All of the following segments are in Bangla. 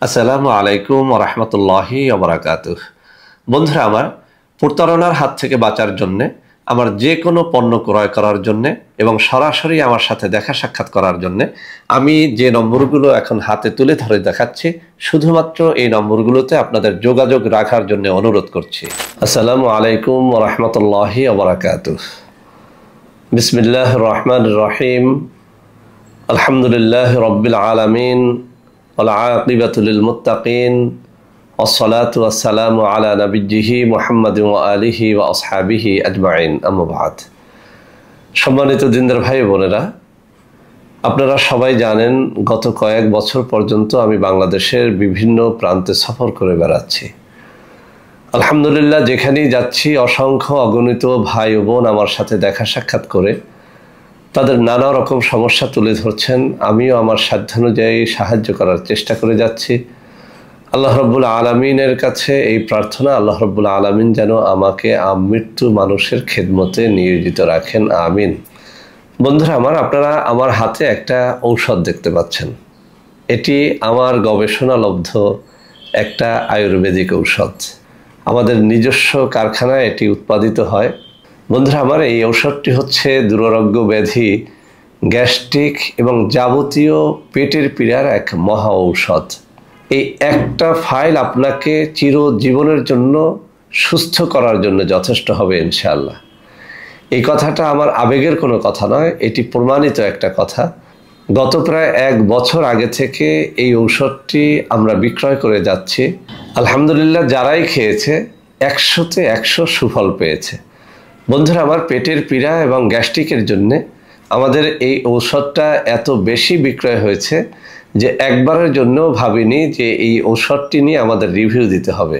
আসসালামু আলাইকুম ওয়া রাহমাতুল্লাহি ওয়া বারাকাতুহু। বন্ধুরা আমার, প্রতারণার হাত থেকে বাঁচার জন্যে, আমার যে কোনো পণ্য ক্রয় করার জন্যে এবং সরাসরি আমার সাথে দেখা সাক্ষাৎ করার জন্যে আমি যে নম্বরগুলো এখন হাতে তুলে ধরে দেখাচ্ছি, শুধুমাত্র এই নম্বরগুলোতে আপনাদের যোগাযোগ রাখার জন্য অনুরোধ করছি। আসসালামু আলাইকুম ওয়া রাহমাতুল্লাহি ওয়া বারাকাতুহু। বিসমিল্লাহির রহমানির রহিম। আলহামদুলিল্লাহি রাব্বিল আলামিন। والعاقبة للمتقين والصلاة والسلام على نبيه محمد وآله وأصحابه أجمعين أما بعد। সম্মানিত দিনদার ভাই বোনেরা, আপনারা সবাই জানেন গত কয়েক বছর পর্যন্ত আমি বাংলাদেশের বিভিন্ন প্রান্তে সফর করে বেড়াচ্ছি। আলহামদুলিল্লাহ, যেখানেই যাচ্ছি অসংখ্য অগণিত ভাই ও বোন আমার সাথে দেখা সাক্ষাৎ করে তাদের নানা রকম সমস্যা তুলে ধরছেন। আমিও আমার সাধ্যানুযায়ী সাহায্য করার চেষ্টা করে যাচ্ছি। আল্লাহ রাব্বুল আলামিনের কাছে এই প্রার্থনা, আল্লাহ রাব্বুল আলামিন যেন আমাকে আমৃত্যু মানুষের খেদমতে নিয়োজিত রাখেন, আমিন। বন্ধুরা আমার, আপনারা আমার হাতে একটা ঔষধ দেখতে পাচ্ছেন। এটি আমার গবেষণালব্ধ একটা আয়ুর্বেদিক ঔষধ। আমাদের নিজস্ব কারখানায় এটি উৎপাদিত হয়। বন্ধুরা আমার, এই ঔষধটি হচ্ছে দুরারোগ্য ব্যাধি, গ্যাস্ট্রিক এবং যাবতীয় পেটের পীড়ার এক মহা ঔষধ। এই একটা ফাইল আপনাকে চিরজীবনের জন্য সুস্থ করার জন্য যথেষ্ট হবে ইনশাআল্লাহ। এই কথাটা আমার আবেগের কোনো কথা নয়, এটি প্রমাণিত একটা কথা। গত প্রায় 1 বছর আগে থেকে এই ঔষধটি আমরা বিক্রয় করে যাচ্ছি। আলহামদুলিল্লাহ, যারাই খেয়েছে 100-তে 100 সুফল পেয়েছে। বন্ধুরা আমার, পেটের পীড়া এবং গ্যাস্ট্রিকের জন্যে আমাদের এই ঔষধটা এত বেশি বিক্রয় হয়েছে যে একবারের জন্যও ভাবিনি যে এই ঔষধটি নিয়ে আমাদের রিভিউ দিতে হবে।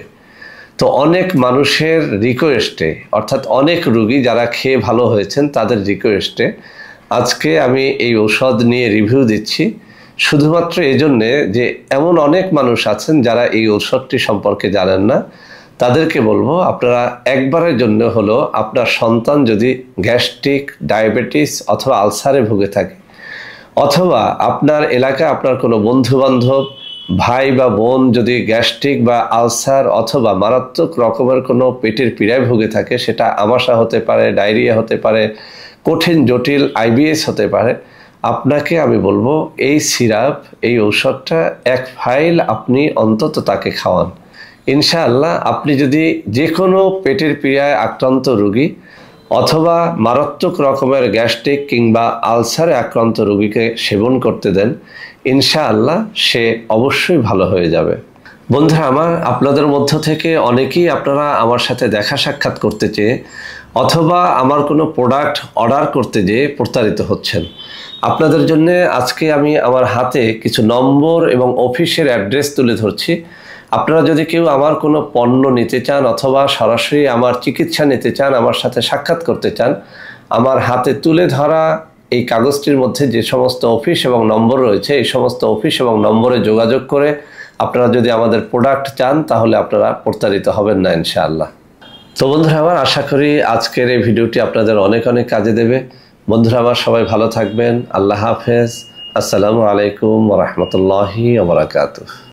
তো অনেক মানুষের রিকোয়েস্টে, অর্থাৎ অনেক রোগী যারা খেয়ে ভালো হয়েছেন তাদের রিকোয়েস্টে আজকে আমি এই ঔষধ নিয়ে রিভিউ দিচ্ছি। শুধুমাত্র এই জন্যে যে এমন অনেক মানুষ আছেন যারা এই ঔষধটি সম্পর্কে জানেন না। তাদেরকে বলবো, আপনারা একবারের জন্য হলো আপনার সন্তান যদি গ্যাস্ট্রিক, ডায়াবেটিস অথবা আলসারে ভুগে থাকে, অথবা আপনার এলাকায় আপনার কোনো বন্ধুবান্ধব, ভাই বা বোন যদি গ্যাস্ট্রিক বা আলসার অথবা মারাত্মক রকমের কোনো পেটের পীড়ায় ভুগে থাকে, সেটা আমাশা হতে পারে, ডায়রিয়া হতে পারে, কঠিন জটিল আইবিএস হতে পারে, আপনাকে আমি বলবো এই সিরাপ, এই ঔষধটা 1 ফাইল আপনি অন্তত তাকে খাওয়ান। ইনশাআল্লাহ, আপনি যদি যে কোনো পেটের পীড়ায় আক্রান্ত রোগী অথবা মারাত্মক রকমের গ্যাস্ট্রিক কিংবা আলসারে আক্রান্ত রোগীকে সেবন করতে দেন, ইনশাআল্লাহ সে অবশ্যই ভালো হয়ে যাবে। বন্ধুরা আমার, আপনাদের মধ্য থেকে অনেকেই আপনারা আমার সাথে দেখা সাক্ষাৎ করতে চেয়ে অথবা আমার কোনো প্রোডাক্ট অর্ডার করতে যেয়ে প্রতারিত হচ্ছেন। আপনাদের জন্য আজকে আমি আমার হাতে কিছু নম্বর এবং অফিসের অ্যাড্রেস তুলে ধরছি। আপনারা যদি কেউ আমার কোনো পণ্য নিতে চান অথবা সরাসরি আমার চিকিৎসা নিতে চান, আমার সাথে সাক্ষাৎ করতে চান, আমার হাতে তুলে ধরা এই কাগজটির মধ্যে যে সমস্ত অফিস এবং নম্বর রয়েছে, এই সমস্ত অফিস এবং নম্বরে যোগাযোগ করে আপনারা যদি আমাদের প্রোডাক্ট চান, তাহলে আপনারা প্রতারিত হবেন না ইনশাআল্লাহ। তো বন্ধুরা আমার, আশা করি আজকের এই ভিডিওটি আপনাদের অনেক অনেক কাজে দেবে। বন্ধুরা আমার, সবাই ভালো থাকবেন। আল্লাহ হাফেজ। আসসালামু আলাইকুম ওয়া রাহমাতুল্লাহি ওয়া বারাকাতুহু।